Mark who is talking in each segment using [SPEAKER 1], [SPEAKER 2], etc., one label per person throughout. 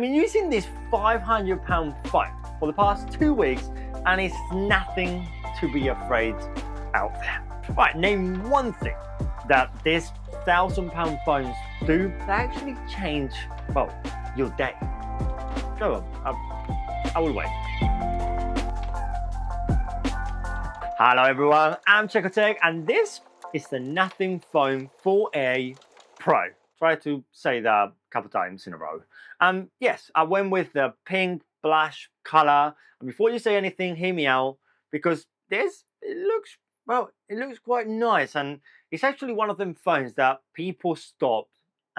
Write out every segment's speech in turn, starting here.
[SPEAKER 1] I've been using this £500 phone for the past 2 weeks and it's nothing to be afraid out there. Right, name one thing that this £1,000 phones do that actually change, well, your day. Go on, I will wait. Hello everyone, I'm Checotech and this is the Nothing Phone 4A Pro. Try to say that a couple times in a row. Yes, I went with the pink blush color. And before you say anything, hear me out because it looks quite nice, and it's actually one of them phones that people stop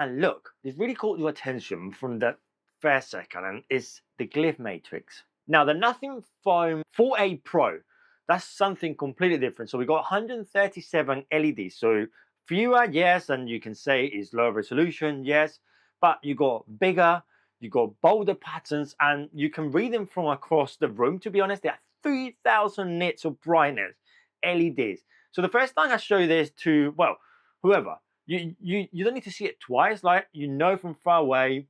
[SPEAKER 1] and look. It's really caught your attention from the first second, and it's the Glyph matrix. Now the Nothing Phone 4A Pro, that's something completely different. So we got 137 LEDs, so fewer, yes, and you can say it's low resolution, yes, but you got bigger, you got bolder patterns, and you can read them from across the room. To be honest, there are 3,000 nits of brightness LEDs. So the first time I show this to, well, whoever, you don't need to see it twice. Like, you know from far away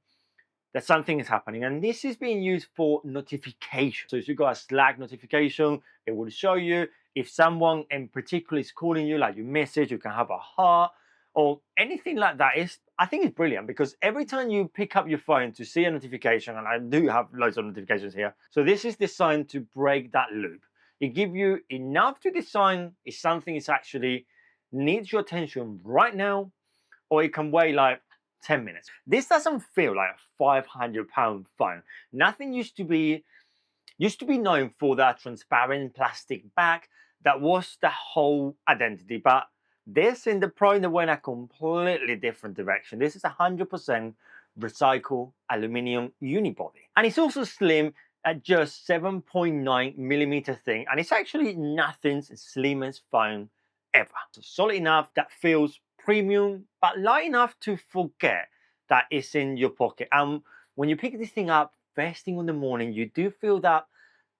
[SPEAKER 1] that something is happening, and this is being used for notification. So if you got a Slack notification, it will show you. If someone in particular is calling you, like your message, you can have a heart or anything like that. I think it's brilliant because every time you pick up your phone to see a notification, and I do have loads of notifications here, so this is designed to break that loop. It gives you enough to decide if something is actually needs your attention right now, or it can wait like 10 minutes. This doesn't feel like a £500 phone. Nothing used to be known for that transparent plastic back. That was the whole identity. But this in the Pro, they went a completely different direction. This is 100% recycled aluminium unibody. And it's also slim at just 7.9mm thin. And it's actually nothing's slimmest phone ever. So solid enough that feels premium, but light enough to forget that it's in your pocket. And when you pick this thing up first thing in the morning, you do feel that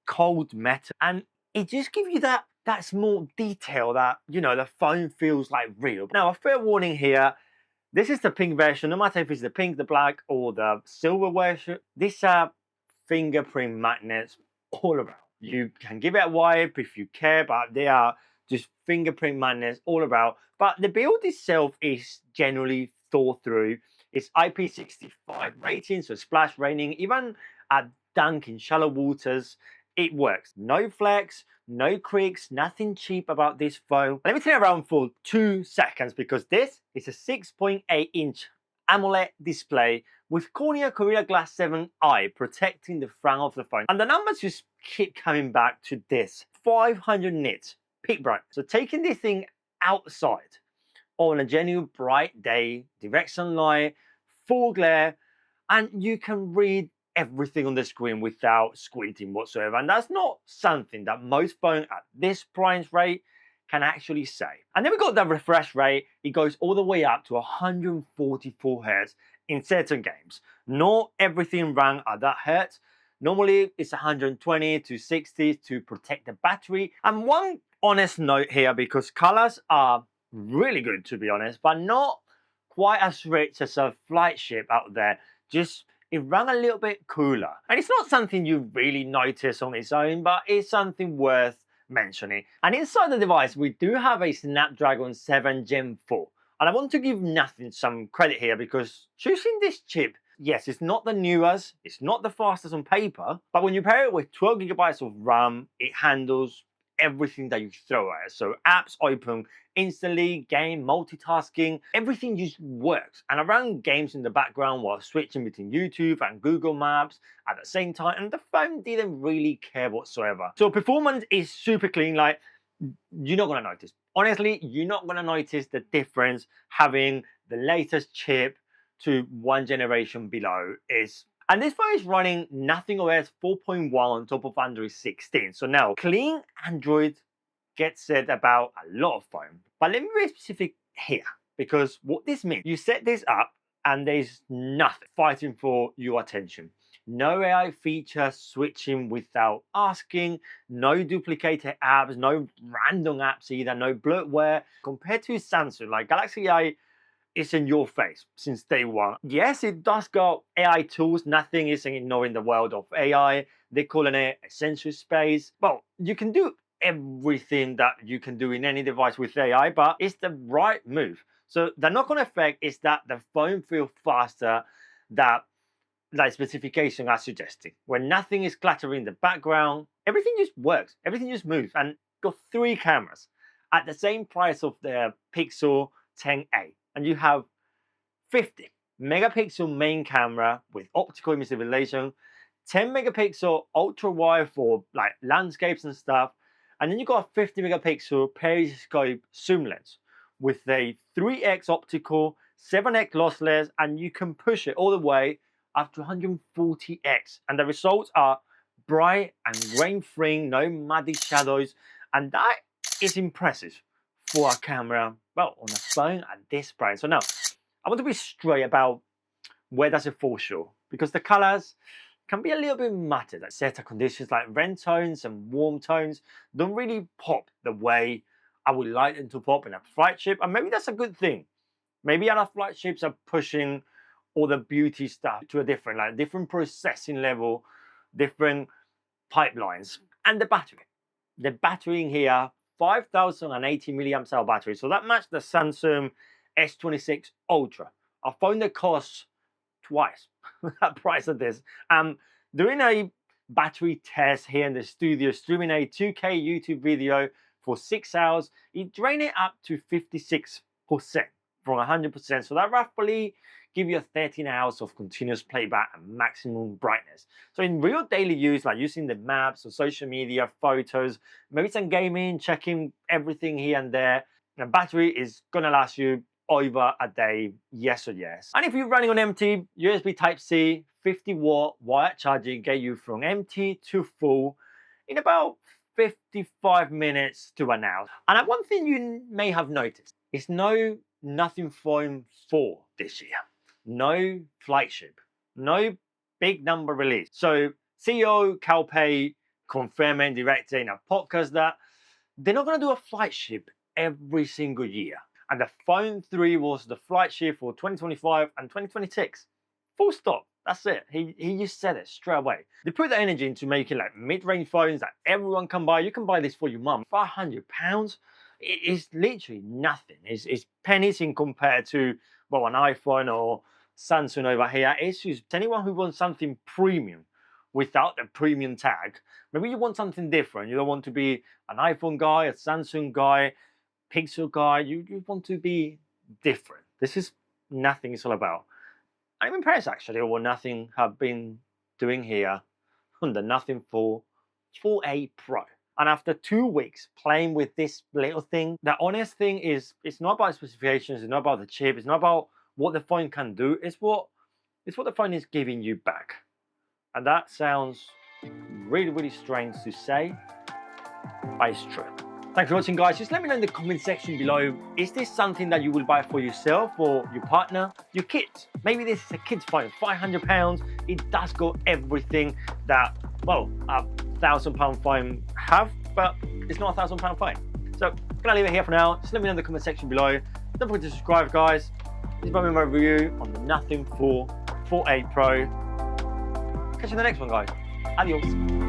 [SPEAKER 1] cold metal, and it just gives you that small detail that, you know, the phone feels like real. Now, a fair warning here, this is the pink version. No matter if it's the pink, the black, or the silver version, these are fingerprint magnets all around. You can give it a wipe if you care, but they are just fingerprint magnets all around. But the build itself is generally thought through. It's IP65 rating, so splash rating, even at dunk in shallow waters, it works. No flex, no creaks, nothing cheap about this phone. Let me turn it around for 2 seconds because this is a 6.8-inch AMOLED display with Cornea Gorilla Glass 7i protecting the front of the phone. And the numbers just keep coming back to this. 500 nits peak brightness. So taking this thing outside on a genuine bright day, direct sunlight, full glare, and you can read everything on the screen without squinting whatsoever. And that's not something that most phones at this price rate can actually say. And then we got the refresh rate. It goes all the way up to 144 Hz in certain games. Not everything ran at that hertz. Normally it's 120 to 60 to protect the battery. And one honest note here, because colors are really good to be honest, but not quite as rich as a flagship out there. Just it ran a little bit cooler. And it's not something you really notice on its own, but it's something worth mentioning. And inside the device, we do have a Snapdragon 7 Gen 4. And I want to give Nothing some credit here because choosing this chip, yes, it's not the newest, it's not the fastest on paper, but when you pair it with 12 GB of RAM, it handles everything that you throw at it. So apps open instantly, game, multitasking, everything just works. And I ran games in the background while switching between YouTube and Google Maps at the same time, and the phone didn't really care whatsoever. So performance is super clean. Like, you're not gonna notice. Honestly, you're not gonna notice the difference having the latest chip to one generation below. And this phone is running Nothing OS 4.1 on top of Android 16. So now, clean Android gets said about a lot of phones. But let me be specific here, because what this means, you set this up and there's nothing fighting for your attention. No AI feature switching without asking, no duplicated apps, no random apps either, no bloatware. Compared to Samsung, like Galaxy AI is in your face since day one. Yes, it does got AI tools. Nothing isn't ignoring the world of AI. They're calling it a sensory space. Well, you can do everything that you can do in any device with AI, but it's the right move. So the knock-on effect is that the phone feels faster that specification are suggesting. When nothing is cluttering in the background, everything just works, everything just moves. And got 3 cameras at the same price of the Pixel 10a. And you have 50 megapixel main camera with optical image stabilization, 10 megapixel ultra wide for like landscapes and stuff, and then you got a 50 megapixel periscope zoom lens with a 3x optical, 7x lossless, and you can push it all the way up to 140x, and the results are bright and grain-free, no muddy shadows, and that is impressive for a camera, well, on a phone at this price. So now, I want to be straight about where does it fall short, because the colors can be a little bit matted. Like certain conditions like red tones and warm tones don't really pop the way I would like them to pop in a flagship, and maybe that's a good thing. Maybe other flagships are pushing all the beauty stuff to a different processing level, different pipelines. And the battery in here, 5080 milliamp hour battery. So that matched the Samsung S26 Ultra, a phone that costs twice that price of this. Doing a battery test here in the studio, streaming a 2K YouTube video for 6 hours, it drained it up to 56% from 100%. So that roughly give you 13 hours of continuous playback and maximum brightness. So in real daily use, like using the maps or social media, photos, maybe some gaming, checking everything here and there, the battery is gonna last you over a day, yes or yes. And if you're running on empty, USB Type-C, 50-watt wired charging get you from empty to full in about 55 minutes to an hour. And one thing you may have noticed is no Nothing Phone 4 this year. No flagship, no big number release. So CEO Calpay confirming directly in a podcast that they're not going to do a flagship every single year. And the Phone 3 was the flagship for 2025 and 2026. Full stop. That's it. He just said it straight away. They put the energy into making like mid-range phones that everyone can buy. You can buy this for your mum. £500. It's literally nothing. It's pennies in compared to, well, an iPhone or Samsung over here. It's just anyone who wants something premium without the premium tag. Maybe you want something different. You don't want to be an iPhone guy, a Samsung guy, Pixel guy. You want to be different. This is nothing it's all about. I'm impressed actually with what Nothing have been doing here on the Nothing 4A Pro. And after 2 weeks playing with this little thing, the honest thing is it's not about specifications, it's not about the chip, it's not about what the phone can do, it's what the phone is giving you back. And that sounds really, really strange to say, but it's true. Thanks for watching, guys. Just let me know in the comment section below, is this something that you will buy for yourself or your partner, your kids? Maybe this is a kid's phone, £500. It does got everything that, well, a £1,000 phone have, but it's not a £1,000 phone. So I'm gonna leave it here for now. Just let me know in the comment section below. Don't forget to subscribe, guys. This is my review on the Nothing 4A Pro. Catch you in the next one, guys. Adios.